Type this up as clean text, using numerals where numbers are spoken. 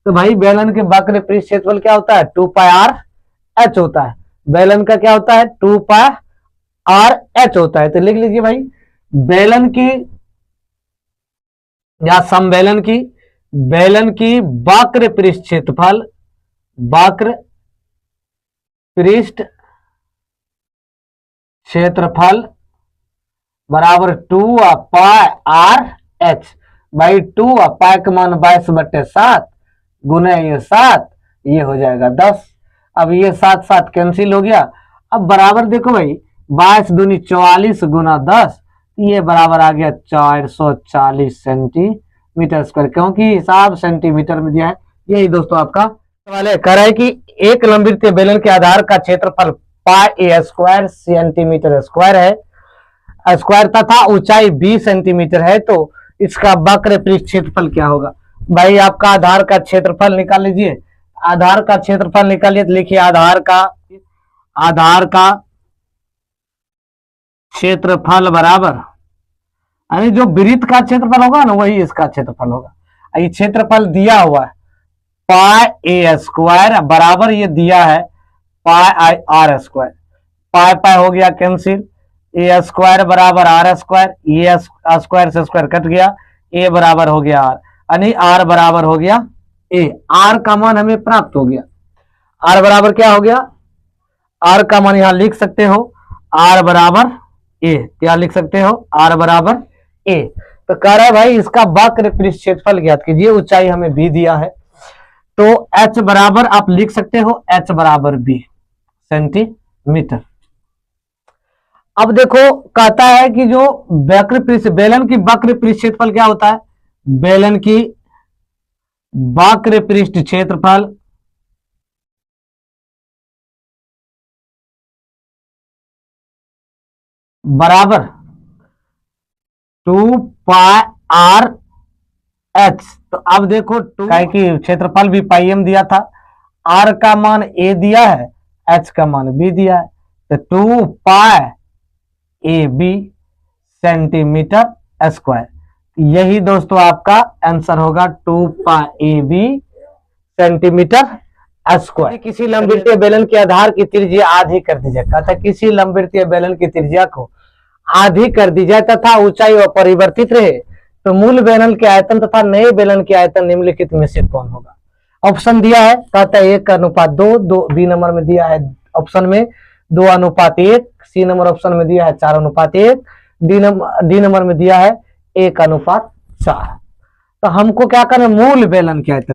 तो भाई बेलन के वक्र पृष्ठ क्षेत्रफल क्या होता है? 2πr/h होता है। बेलन का क्या होता है? 2πr/h होता है। तो लिख लीजिए भाई, बेलन की या बेलन की वक्र पृष्ठ क्षेत्रफल बराबर 2πr/h। भाई 2 पाई का मान 22/7 गुना ये 7, ये हो जाएगा 10। अब ये 7 कैंसिल हो गया। अब बराबर देखो भाई, 22 दूनी 44 गुना 10, ये बराबर आ गया 440 सेंटीमीटर स्क्वायर, क्योंकि हिसाब सेंटीमीटर में दिया है। यही दोस्तों आपका वाले कह रहा है कि एक लंबवृत्तीय बेलन के आधार का क्षेत्रफल πa² सेंटीमीटर स्क्वायर है, स्क्वायर तथा ऊंचाई 20 सेंटीमीटर है। तो इसका वक्र पृष्ठ क्षेत्रफल क्या होगा? भाई आपका आधार का क्षेत्रफल निकाल लीजिए। आधार का क्षेत्रफल निकालिए तो लिखिए आधार का क्षेत्रफल बराबर, यानी जो वृत्त का क्षेत्रफल होगा ना वही इसका क्षेत्रफल होगा। ये क्षेत्रफल दिया हुआ है πa² बराबर, ये दिया है πr²। पाई हो गया कैंसिल, a² बराबर r², ये स्क्वायर से स्क्वायर कट गया, a बराबर हो गया r, यानी r बराबर हो गया a। r का मान हमें प्राप्त हो गया। r बराबर क्या हो गया? r का मान यहां लिख सकते हो, r बराबर a। क्या लिख सकते हो? r बराबर a। तो कह रहा है भाई इसका वक्र पृष्ठ क्षेत्रफल ज्ञात कीजिए। ऊंचाई हमें b दिया है, तो h बराबर आप लिख सकते हो h बराबर b सेंटीमीटर। अब देखो कहता है कि जो बेलन की वक्र पृष्ठ क्षेत्रफल क्या होता है? बेलन की वक्र पृष्ठ क्षेत्रफल बराबर 2πr/h। तो अब देखो कि क्षेत्रफल भी πm दिया था, r का मान a दिया है, h का मान b दिया है, तो 2πab सेंटीमीटर स्क्वायर। यही दोस्तों आपका आंसर होगा 2πab सेंटीमीटर स्क्वायर। किसी लंबवृत्तीय बेलन के आधार की त्रिज्या आधी कर दी जाए, कहता किसी लंबवृत्तीय बेलन की त्रिज्या को आधी कर दी जाए तथा ऊंचाई अपरिवर्तित रहे, तो मूल बेलन के आयतन तथा नए बेलन के आयतन निम्नलिखित में से कौन होगा? ऑप्शन दिया है, कहता है 1:2, बी नंबर में दिया है ऑप्शन में 2:1, सी नंबर ऑप्शन में दिया है 4:1, डी नंबर में दिया है 1:4। तो हमको क्या करना है? मूल बेलन के आयतन